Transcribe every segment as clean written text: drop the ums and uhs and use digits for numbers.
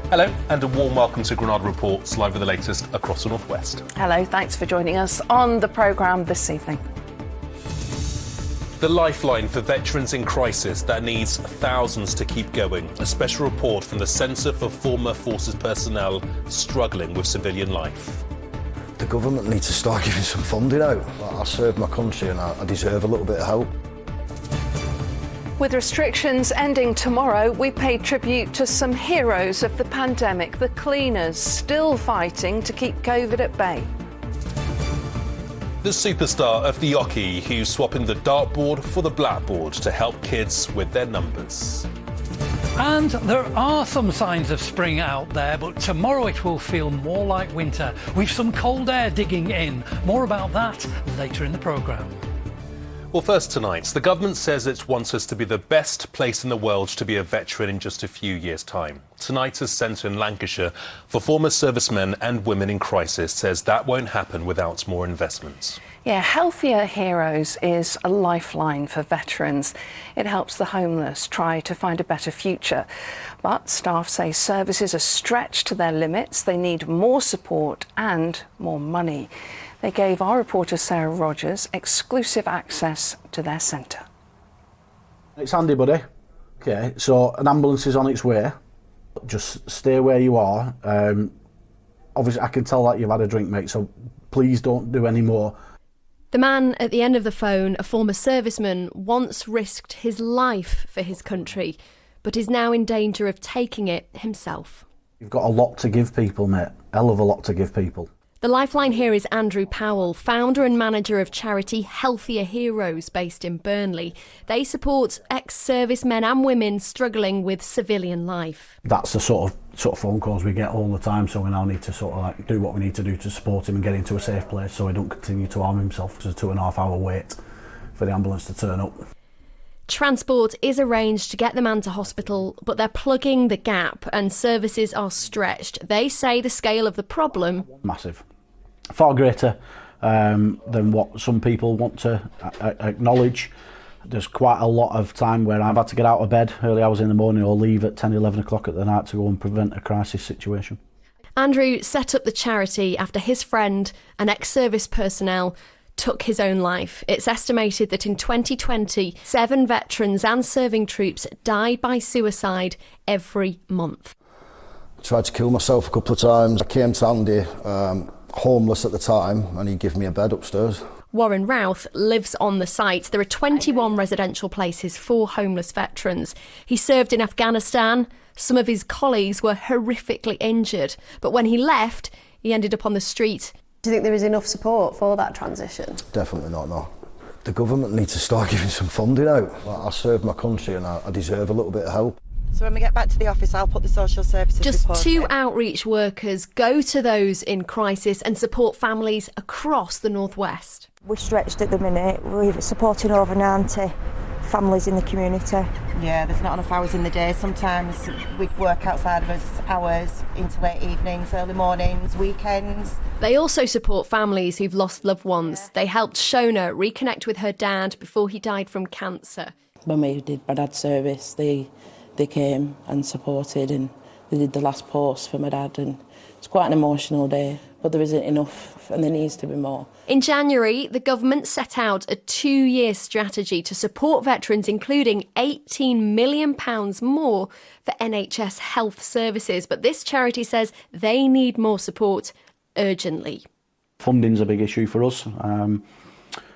Hello and a warm welcome to Granada Reports, live with the latest across the northwest. Hello, thanks for joining us on the programme this evening. The lifeline for veterans in crisis that needs thousands to keep going. A special report from the Centre for Former Forces Personnel struggling with civilian life. The government needs to start giving some funding out. I served my country and I deserve a little bit of help. With restrictions ending tomorrow, we pay tribute to some heroes of the pandemic, the cleaners still fighting to keep COVID at bay. The superstar of the hockey who's swapping the dartboard for the blackboard to help kids with their numbers. And there are some signs of spring out there, but tomorrow it will feel more like winter, with some cold air digging in. More about that later in the programme. Well, first tonight, the government says it wants us to be the best place in the world to be a veteran in just a few years' time. Tonight's centre in Lancashire for former servicemen and women in crisis says that won't happen without more investment. Yeah, Healthier Heroes is a lifeline for veterans. It helps the homeless try to find a better future. But staff say services are stretched to their limits. They need more support and more money. They gave our reporter Sarah Rogers exclusive access to their centre. It's handy, buddy. Okay, so an ambulance is on its way. Just stay where you are. Obviously, I can tell that you've had a drink, mate, so please don't do any more. The man at the end of the phone, a former serviceman, once risked his life for his country, but is now in danger of taking it himself. You've got a lot to give people, mate. Hell of a lot to give people. The lifeline here is Andrew Powell, founder and manager of charity Healthier Heroes based in Burnley. They support ex-servicemen and women struggling with civilian life. That's the sort of phone calls we get all the time, so we now need to sort of like do what we need to do to support him and get into a safe place so he don't continue to harm himself. It's a 2.5 hour wait for the ambulance to turn up. Transport is arranged to get the man to hospital, but they're plugging the gap and services are stretched. They say the scale of the problem... Massive. Far greater than what some people want to acknowledge. There's quite a lot of time where I've had to get out of bed early hours in the morning or leave at 10, 11 o'clock at the night to go and prevent a crisis situation. Andrew set up the charity after his friend, an ex-service personnel, took his own life. It's estimated that in 2020, 7 veterans and serving troops died by suicide every month. I tried to kill myself a couple of times. I came to Andy, homeless at the time, and he gave me a bed upstairs. Warren Routh lives on the site. There are 21 residential places for homeless veterans. He served in Afghanistan. Some of his colleagues were horrifically injured, but when he left, he ended up on the street. Do you think there is enough support for that transition? Definitely not, no. The government needs to start giving some funding out. I served my country and I deserve a little bit of help. So when we get back to the office, I'll put the social services Just report 2 in. outreach workers go to those in crisis and support families across the northwest. We're stretched at the minute. We're supporting over 90 families in the community. Yeah, there's not enough hours in the day. Sometimes we work outside of us hours into late evenings, early mornings, weekends. They also support families who've lost loved ones. They helped Shona reconnect with her dad before he died from cancer. When we did my dad's service, they came and supported, and they did the last post for my dad, and it's quite an emotional day, but there isn't enough and there needs to be more. In January, the government set out a 2-year strategy to support veterans, including £18 million more for NHS health services. But this charity says they need more support urgently. Funding's a big issue for us.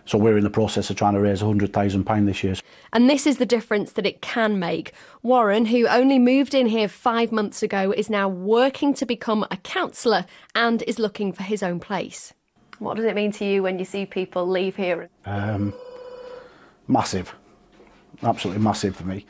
So we're in the process of trying to raise £100,000 this year. And this is the difference that it can make. Warren, who only moved in here 5 months ago, is now working to become a counsellor and is looking for his own place. What does it mean to you when you see people leave here? Massive. Absolutely massive for me.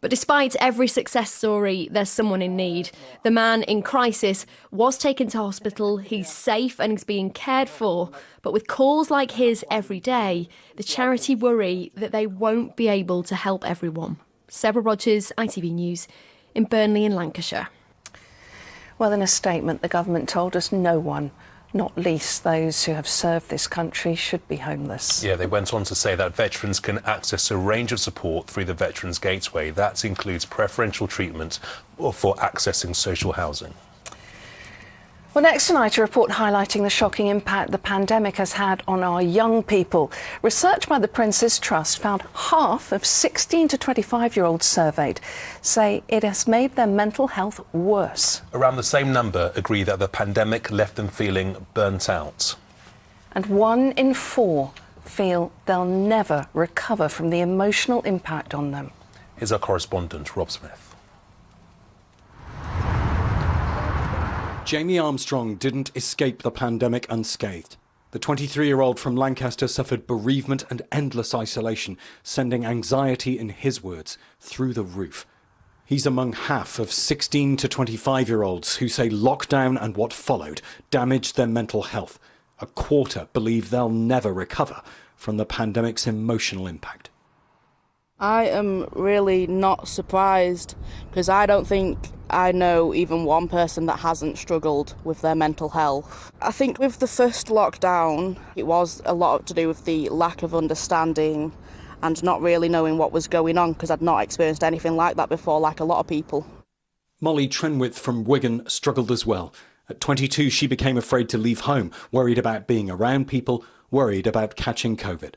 But despite every success story, there's someone in need. The man in crisis was taken to hospital, he's safe and is being cared for. But with calls like his every day, the charity worry that they won't be able to help everyone. Sarah Rogers, ITV News, in Burnley in Lancashire. Well, in a statement, the government told us no one Not least those who have served this country should be homeless. Yeah, they went on to say that veterans can access a range of support through the Veterans Gateway. That includes preferential treatment for accessing social housing. Well, next tonight, a report highlighting the shocking impact the pandemic has had on our young people. Research by the Prince's Trust found half of 16 to 25-year-olds surveyed say it has made their mental health worse. Around the same number agree that the pandemic left them feeling burnt out. And 1 in 4 feel they'll never recover from the emotional impact on them. Here's our correspondent, Rob Smith. Jamie Armstrong didn't escape the pandemic unscathed. The 23-year-old from Lancaster suffered bereavement and endless isolation, sending anxiety, in his words, through the roof. He's among half of 16 to 25-year-olds who say lockdown and what followed damaged their mental health. A quarter believe they'll never recover from the pandemic's emotional impact. I am really not surprised because I don't think I know even one person that hasn't struggled with their mental health. I think with the first lockdown, it was a lot to do with the lack of understanding and not really knowing what was going on because I'd not experienced anything like that before, like a lot of people. Molly Trenwith from Wigan struggled as well. At 22, she became afraid to leave home, worried about being around people, worried about catching COVID.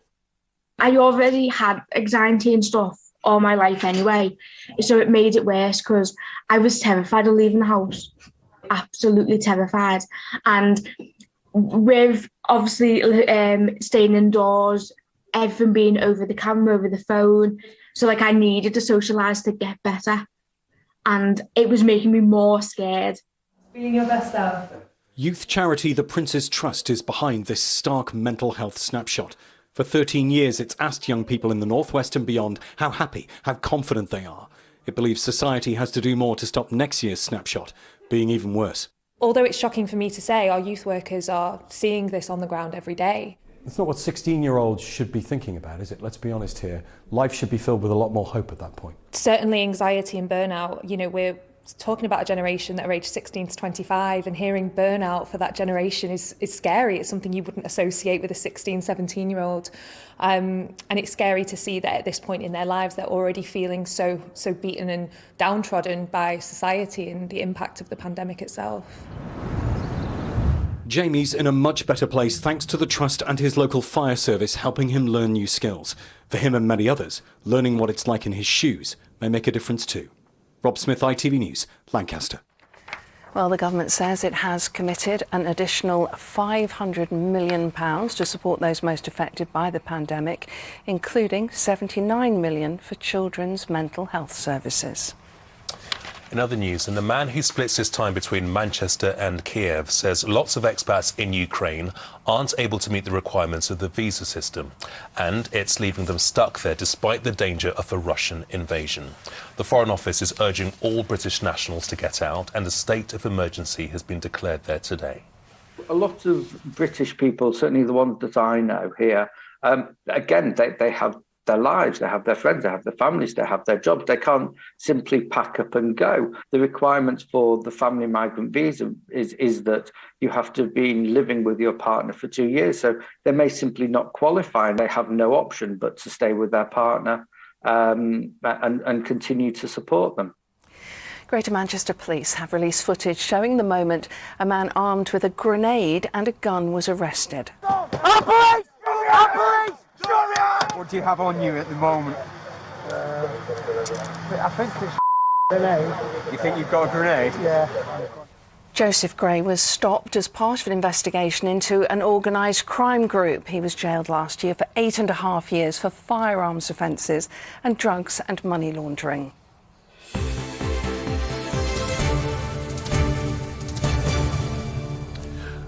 I already had anxiety and stuff all my life anyway, so it made it worse because I was terrified of leaving the house, absolutely terrified. And with obviously staying indoors, everything being over the camera, over the phone, so like I needed to socialise to get better, and it was making me more scared. Being your best self. Youth charity The Prince's Trust is behind this stark mental health snapshot. For 13 years, it's asked young people in the Northwest and beyond how happy, how confident they are. It believes society has to do more to stop next year's snapshot being even worse. Although it's shocking for me to say, our youth workers are seeing this on the ground every day. It's not what 16-year-olds should be thinking about, is it? Let's be honest here. Life should be filled with a lot more hope at that point. Certainly anxiety and burnout. You know, we're talking about a generation that are aged 16 to 25, and hearing burnout for that generation is scary. It's something you wouldn't associate with a 16, 17-year-old. And it's scary to see that at this point in their lives, they're already feeling so beaten and downtrodden by society and the impact of the pandemic itself. Jamie's in a much better place thanks to the Trust and his local fire service helping him learn new skills. For him and many others, learning what it's like in his shoes may make a difference too. Rob Smith, ITV News, Lancaster. Well, the government says it has committed an additional £500 million to support those most affected by the pandemic, including £79 million for children's mental health services. In other news, and the man who splits his time between Manchester and Kiev says lots of expats in Ukraine aren't able to meet the requirements of the visa system, and it's leaving them stuck there despite the danger of a Russian invasion. The Foreign Office is urging all British nationals to get out, and a state of emergency has been declared there today. A lot of British people, certainly the ones that I know here, again, they have their lives, they have their friends, they have their families, they have their jobs. They can't simply pack up and go. The requirements for the family migrant visa is that you have to have been living with your partner for 2 years. So they may simply not qualify, and they have no option but to stay with their partner and continue to support them. Greater Manchester Police have released footage showing the moment a man armed with a grenade and a gun was arrested. Police! Police! What do you have on you at the moment? I think it's a grenade. You think you've got a grenade? Yeah. Joseph Gray was stopped as part of an investigation into an organised crime group. He was jailed last year for 8.5 years for firearms offences and drugs and money laundering.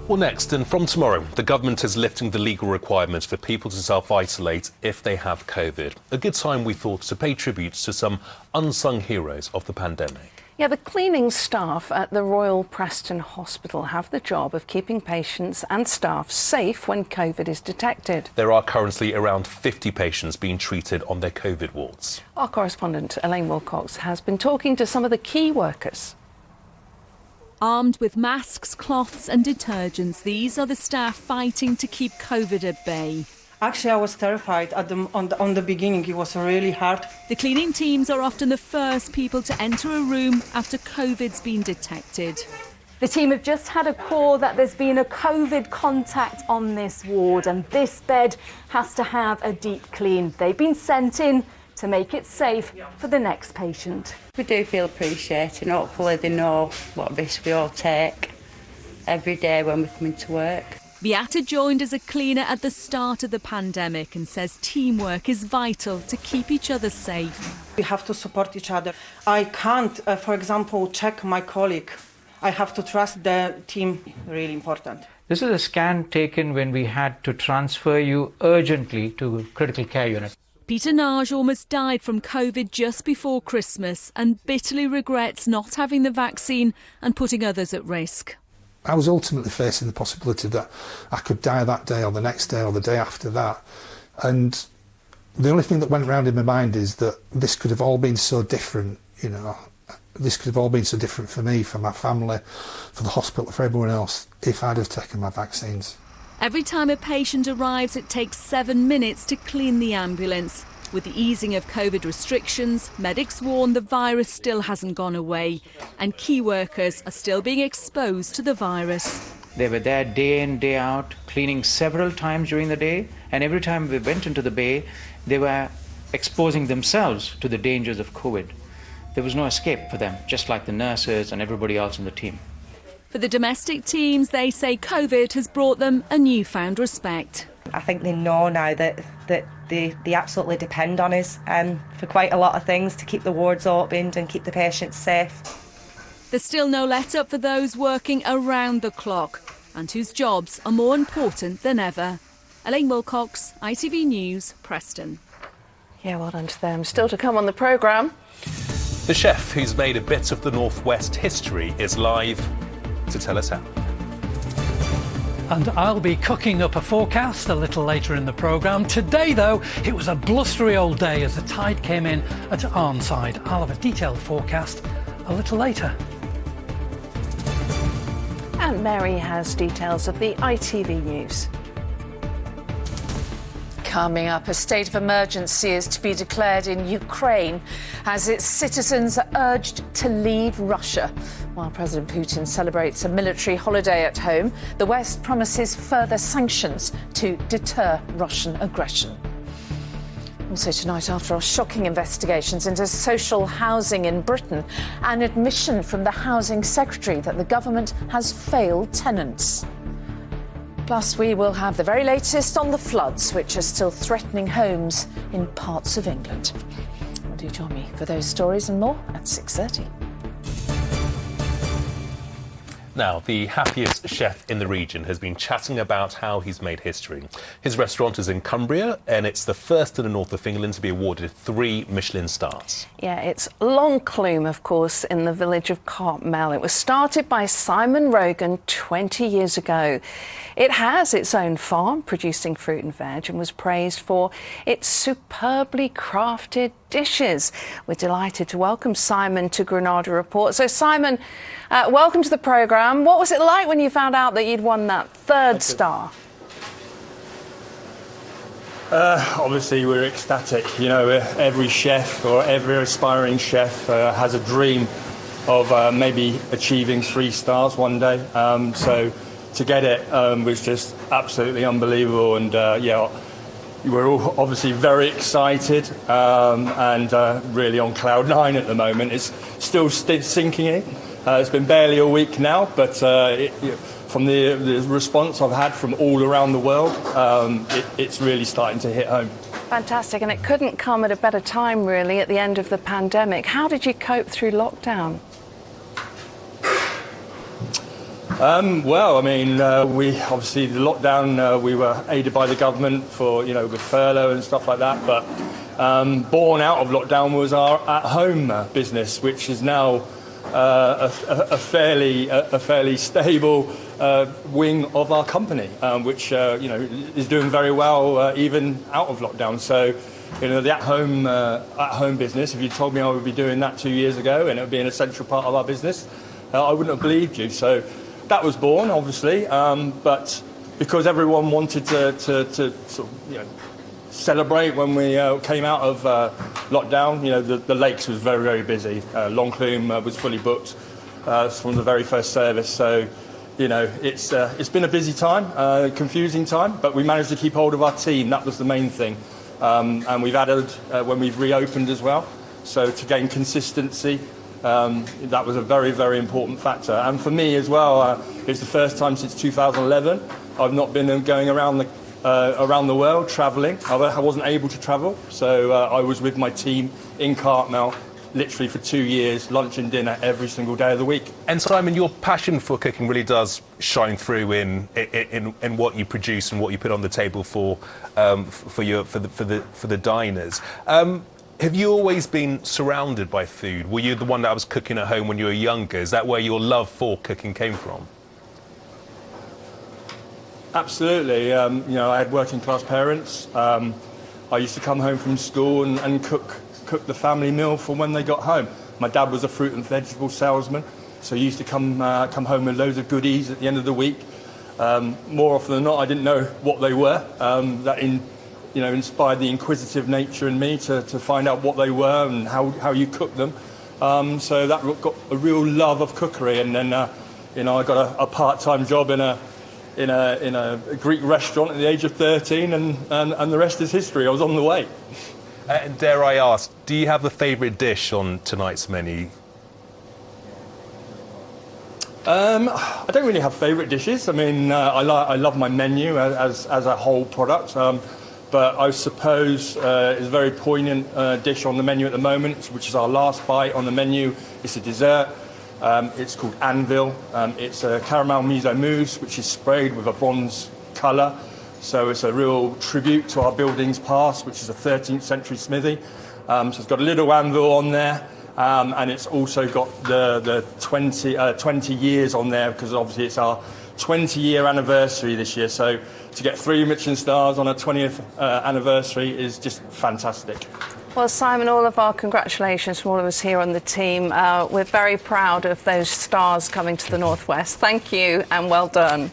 Well, next, and from tomorrow, the government is lifting the legal requirements for people to self-isolate if they have COVID. A good time, we thought, to pay tribute to some unsung heroes of the pandemic. Yeah, the cleaning staff at the Royal Preston Hospital have the job of keeping patients and staff safe when COVID is detected. There are currently around 50 patients being treated on their COVID wards. Our correspondent, Elaine Wilcox, has been talking to some of the key workers. Armed with masks, cloths and detergents, these are the staff fighting to keep COVID at bay. Actually, I was terrified on the beginning. It was really hard. The cleaning teams are often the first people to enter a room after COVID's been detected. The team have just had a call that there's been a COVID contact on this ward and this bed has to have a deep clean. They've been sent in to make it safe for the next patient. We do feel appreciated. Hopefully they know what risk we all take every day when we come into work. Beata joined as a cleaner at the start of the pandemic and says teamwork is vital to keep each other safe. We have to support each other. I can't, for example, check my colleague. I have to trust the team, really important. This is a scan taken when we had to transfer you urgently to a critical care unit. Peter Nage almost died from COVID just before Christmas and bitterly regrets not having the vaccine and putting others at risk. I was ultimately facing the possibility that I could die that day or the next day or the day after that. And the only thing that went round in my mind is that this could have all been so different, you know. This could have all been so different for me, for my family, for the hospital, for everyone else, if I'd have taken my vaccines. Every time a patient arrives, it takes 7 minutes to clean the ambulance. With the easing of COVID restrictions, medics warn the virus still hasn't gone away, and key workers are still being exposed to the virus. They were there day in, day out, cleaning several times during the day, and every time we went into the bay, they were exposing themselves to the dangers of COVID. There was no escape for them, just like the nurses and everybody else in the team. For the domestic teams, they say COVID has brought them a newfound respect. I think they know now that they absolutely depend on us for quite a lot of things to keep the wards opened and keep the patients safe. There's still no let-up for those working around the clock and whose jobs are more important than ever. Elaine Wilcox, ITV News, Preston. Yeah, well done to them. Still to come on the programme. The chef who's made a bit of the Northwest history is live to tell us how. And I'll be cooking up a forecast a little later in the programme. Today, though, it was a blustery old day as the tide came in at Arnside. I'll have a detailed forecast a little later. And Mary has details of the ITV News. Coming up, a state of emergency is to be declared in Ukraine as its citizens are urged to leave Russia. While President Putin celebrates a military holiday at home, the West promises further sanctions to deter Russian aggression. Also tonight, after our shocking investigations into social housing in Britain, an admission from the Housing Secretary that the government has failed tenants. Plus, we will have the very latest on the floods, which are still threatening homes in parts of England. Well, do join me for those stories and more at 6:30. Now, the happiest chef in the region has been chatting about how he's made history. His restaurant is in Cumbria, and it's the first in the north of England to be awarded 3 Michelin stars. Yeah, it's Longclume, of course, in the village of Cartmel. It was started by Simon Rogan 20 years ago. It has its own farm producing fruit and veg and was praised for its superbly crafted dishes. We're delighted to welcome Simon to Granada Report. So, Simon, welcome to the programme. What was it like when you found out that you'd won that 3rd star? Obviously, we're ecstatic. You know, every chef or every aspiring chef has a dream of maybe achieving 3 stars one day. So to get it was just absolutely unbelievable. And yeah, we're all obviously very excited and really on cloud 9 at the moment. It's still sinking in. It's been barely a week now, but from the response I've had from all around the world, it's really starting to hit home. Fantastic, and it couldn't come at a better time, really, at the end of the pandemic. How did you cope through lockdown? Well, I mean, we obviously the lockdown. We were aided by the government for with furlough and stuff like that. But born out of lockdown was our at-home business, which is now a fairly stable wing of our company, which is doing very well even out of lockdown. So, the at-home business. If you told me I would be doing that 2 years ago and it would be an essential part of our business, I wouldn't have believed you. So that was born, obviously, but because everyone wanted to sort of, celebrate when we came out of lockdown, the lakes was very, very busy. Longclume was fully booked from the very first service. So, it's been a busy time, confusing time, but we managed to keep hold of our team. That was the main thing. And we've added when we've reopened as well. So to gain consistency, that was a very, very important factor. And for me as well, it's the first time since 2011 I've not been going around the world travelling. I wasn't able to travel, so I was with my team in Cartmel literally for 2 years, lunch and dinner every single day of the week. And Simon, your passion for cooking really does shine through in what you produce and what you put on the table for the diners. Have you always been surrounded by food? Were you the one that was cooking at home when you were younger? Is that where your love for cooking came from? Absolutely. I had working class parents. I used to come home from school and cook the family meal for when they got home. My dad was a fruit and vegetable salesman, so he used to come home with loads of goodies at the end of the week. More often than not, I didn't know what they were. That inspired the inquisitive nature in me to find out what they were and how you cook them. So that got a real love of cookery, and then I got a part-time job in a Greek restaurant at the age of 13, and the rest is history. I was on the way. Dare I ask, do you have a favourite dish on tonight's menu? I don't really have favourite dishes. I mean, I love my menu as a whole product, but I suppose it's a very poignant dish on the menu at the moment, which is our last bite on the menu. It's a dessert. It's called Anvil. It's a caramel miso mousse, which is sprayed with a bronze colour. So it's a real tribute to our building's past, which is a 13th century smithy. So it's got a little anvil on there, and it's also got the 20 years on there, because obviously it's our 20-year anniversary this year. So to get 3 Michelin stars on a 20th anniversary is just fantastic. Well, Simon, all of our congratulations from all of us here on the team. We're very proud of those stars coming to the Northwest. Thank you and well done.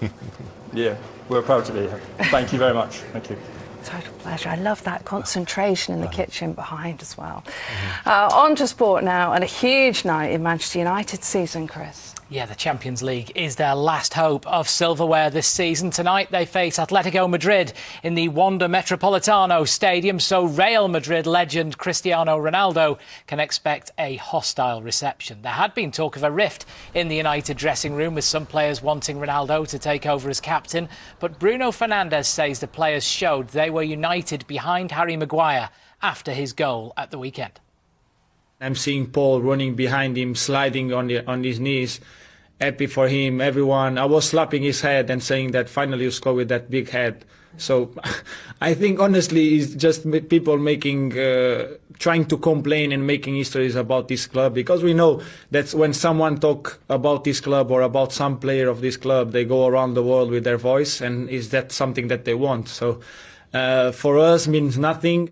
Yeah. We're proud to be here. Thank you very much. Thank you. Total pleasure. I love that concentration in the kitchen behind as well. On to sport now, and a huge night in Manchester United season, Chris. Yeah, the Champions League is their last hope of silverware this season. Tonight they face Atletico Madrid in the Wanda Metropolitano Stadium, so Real Madrid legend Cristiano Ronaldo can expect a hostile reception. There had been talk of a rift in the United dressing room, with some players wanting Ronaldo to take over as captain, but Bruno Fernandes says the players showed they were united behind Harry Maguire after his goal at the weekend. I'm seeing Paul running behind him, sliding on his knees. Happy for him, everyone. I was slapping his head and saying that finally you score with that big head. So I think honestly it's just people trying to complain and making histories about this club, because we know that when someone talk about this club or about some player of this club, they go around the world with their voice, and is that something that they want? So for us means nothing.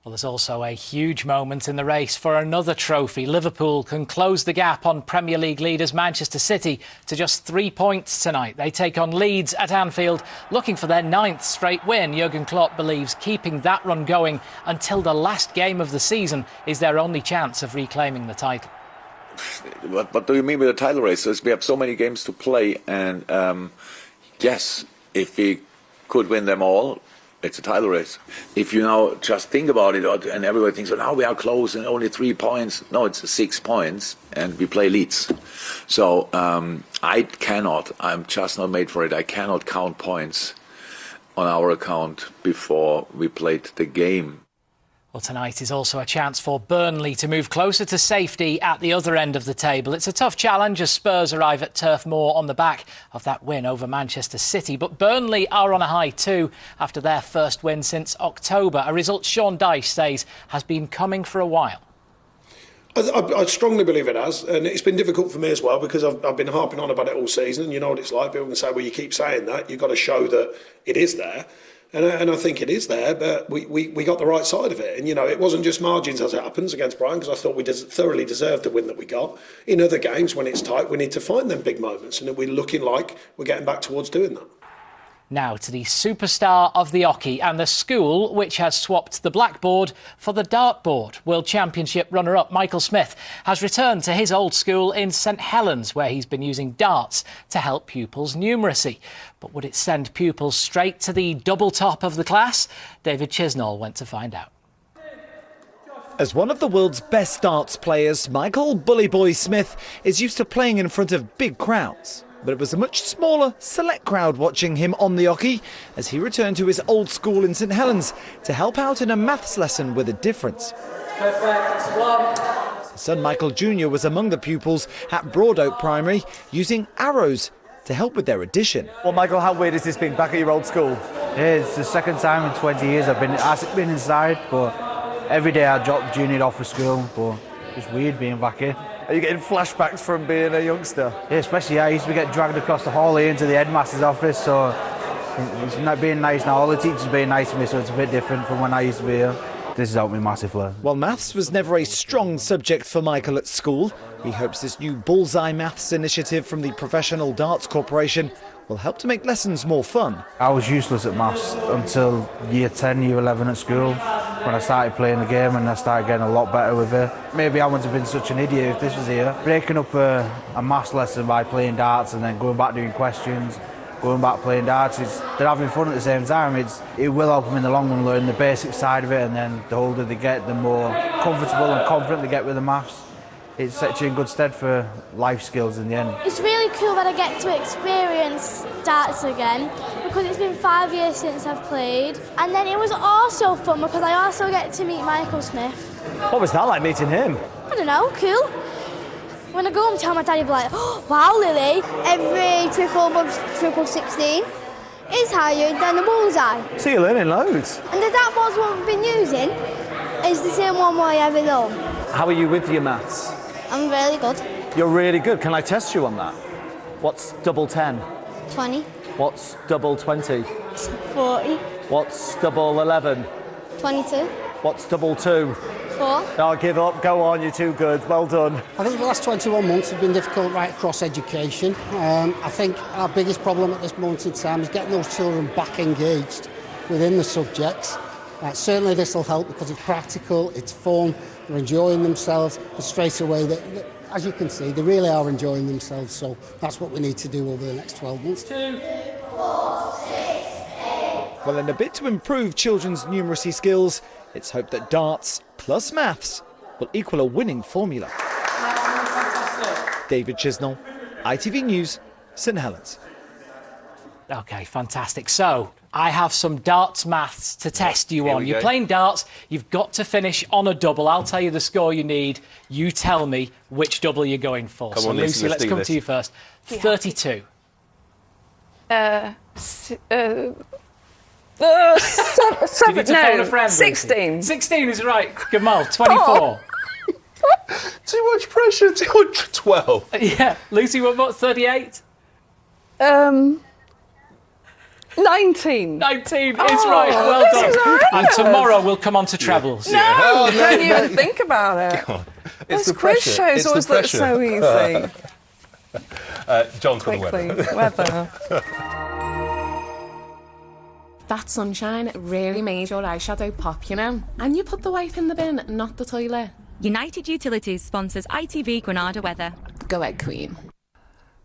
Well, there's also a huge moment in the race for another trophy. Liverpool can close the gap on Premier League leaders Manchester City to just 3 points tonight. They take on Leeds at Anfield, looking for their 9th straight win. Jurgen Klopp believes keeping that run going until the last game of the season is their only chance of reclaiming the title. What do you mean with the title race? We have so many games to play, and yes, if we could win them all, it's a title race. If you now just think about it, and everybody thinks, well, now we are close and only 3 points. No, it's 6 points, and we play Leeds. So I'm just not made for it. I cannot count points on our account before we played the game. Well, tonight is also a chance for Burnley to move closer to safety at the other end of the table. It's a tough challenge as Spurs arrive at Turf Moor on the back of that win over Manchester City. But Burnley are on a high too after their first win since October, a result Sean Dyche says has been coming for a while. I strongly believe it has, and it's been difficult for me as well, because I've been harping on about it all season, and you know what it's like. People can say, well, you keep saying that. You've got to show that it is there. And I think it is there, but we got the right side of it. And, it wasn't just margins as it happens against Brighton, because I thought we thoroughly deserved the win that we got. In other games, when it's tight, we need to find them big moments, and we're looking like we're getting back towards doing that. Now to the superstar of the hockey and the school which has swapped the blackboard for the dartboard. World Championship runner-up Michael Smith has returned to his old school in St Helens, where he's been using darts to help pupils' numeracy. But would it send pupils straight to the double top of the class? David Chisnall went to find out. As one of the world's best darts players, Michael Bully Boy Smith is used to playing in front of big crowds. But it was a much smaller, select crowd watching him on the hockey as he returned to his old school in St Helens to help out in a maths lesson with a difference. His son Michael Jr. was among the pupils at Broadoak Primary using arrows to help with their addition. Well, Michael, how weird has this been back at your old school? Yeah, it's the second time in 20 years I've been inside, but every day I drop Junior off for school, but it's weird being back here. Are you getting flashbacks from being a youngster? Yeah, especially I used to get dragged across the hall here into the headmaster's office, so it's not being nice now. All the teachers are being nice to me, so it's a bit different from when I used to be here. This has helped me massively. While maths was never a strong subject for Michael at school, he hopes this new Bullseye Maths initiative from the Professional Darts Corporation will help to make lessons more fun. I was useless at maths until year 10, year 11 at school, when I started playing the game and I started getting a lot better with it. Maybe I wouldn't have been such an idiot if this was here. Breaking up a maths lesson by playing darts and then going back doing questions, going back playing darts, they're having fun at the same time. It will help them in the long run learn the basic side of it, and then the older they get, the more comfortable and confident they get with the maths. It sets you in good stead for life skills in the end. It's really cool that I get to experience darts again, because it's been 5 years since I've played. And then it was also fun because I also get to meet Michael Smith. What was that like, meeting him? I don't know, cool. When I go home, tell my daddy, be like, oh, wow, Lily, every triple above triple 16 is higher than the bullseye. So you're learning loads. And the dartboards what we've been using is the same one I ever done. How are you with your maths? I'm really good. You're really good. Can I test you on that? What's double 10? 20. What's double 20? 40. What's double 11? 22. What's double 2? 4. I'll give up. Go on, you're too good. Well done. I think the last 21 months have been difficult right across education. I think our biggest problem at this moment in time is getting those children back engaged within the subjects. Certainly this will help because it's practical, it's fun, they're enjoying themselves, and straight away, as you can see, they really are enjoying themselves, so that's what we need to do over the next 12 months. 2, 4, 6, 8. Well, in a bid to improve children's numeracy skills, it's hoped that darts plus maths will equal a winning formula. David Chisnall, ITV News, St Helens. OK, fantastic. So, I have some darts maths to test you on. You're playing darts, you've got to finish on a double. I'll tell you the score you need. You tell me which double you're going for. Come so, on, Lucy, let's come to you first. 32. 16. 16 is right. Gamal, 24. Too much pressure. 12. Yeah. Lucy, what about 38? 19. 19 is right. Well done. And tomorrow we'll come on to trebles. No, don't even think about it. It's the quiz pressure. shows always look so easy. John's got the weather. That sunshine really made your eyeshadow pop, you know? And you put the wipe in the bin, not the toilet. United Utilities sponsors ITV Granada weather. Go ahead, Queen.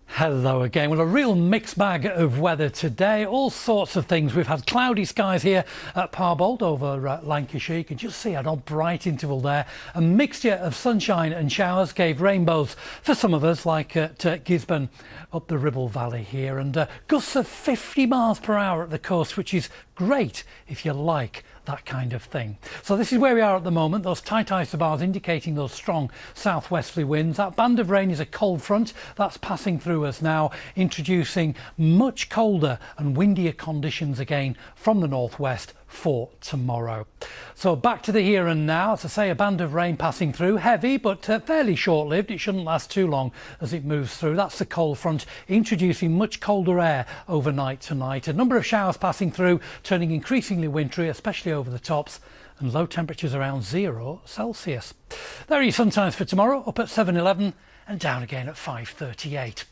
Hello again. Well, a real mixed bag of weather today. All sorts of things. We've had cloudy skies here at Parbold over Lancashire. You can just see an odd bright interval there. A mixture of sunshine and showers gave rainbows for some of us, like at Gisborne up the Ribble Valley here. And gusts of 50 miles per hour at the coast, which is great if you like that kind of thing. So this is where we are at the moment. Those tight isobars indicating those strong southwesterly winds. That band of rain is a cold front that's passing through us now, introducing much colder and windier conditions again from the northwest for tomorrow. So back to the here and now. As I say, a band of rain passing through, heavy but fairly short-lived. It shouldn't last too long as it moves through. That's the cold front introducing much colder air overnight tonight. A number of showers passing through, turning increasingly wintry, especially over the tops, and low temperatures around 0 Celsius. There are your sun times for tomorrow, up at 7:11 and down again at 5:38.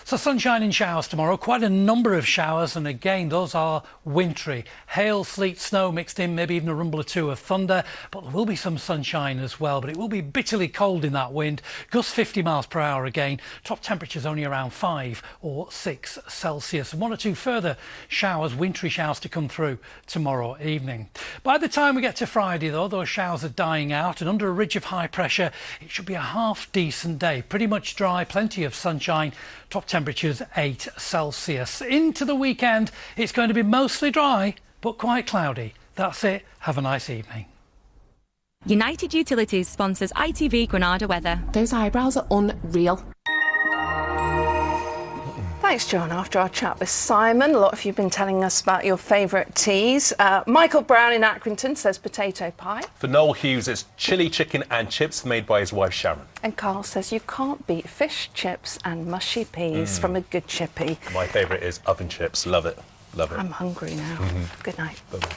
So sunshine and showers tomorrow, quite a number of showers, and again those are wintry. Hail, sleet, snow mixed in, maybe even a rumble or two of thunder, but there will be some sunshine as well, but it will be bitterly cold in that wind. Gusts 50 miles per hour again, top temperatures only around 5 or 6 Celsius. And 1 or 2 further showers, wintry showers to come through tomorrow evening. By the time we get to Friday though, those showers are dying out, and under a ridge of high pressure it should be a half decent day. Pretty much dry, plenty of sunshine, top temperatures 8 Celsius. Into the weekend, it's going to be mostly dry, but quite cloudy. That's it. Have a nice evening. United Utilities sponsors ITV Granada weather. Those eyebrows are unreal. Thanks, John. After our chat with Simon, a lot of you have been telling us about your favourite teas. Michael Brown in Accrington says potato pie. For Noel Hughes, it's chilli chicken and chips made by his wife Sharon. And Carl says you can't beat fish, chips and mushy peas from a good chippy. My favourite is oven chips. Love it. Love it. I'm hungry now. Good night. Bye-bye.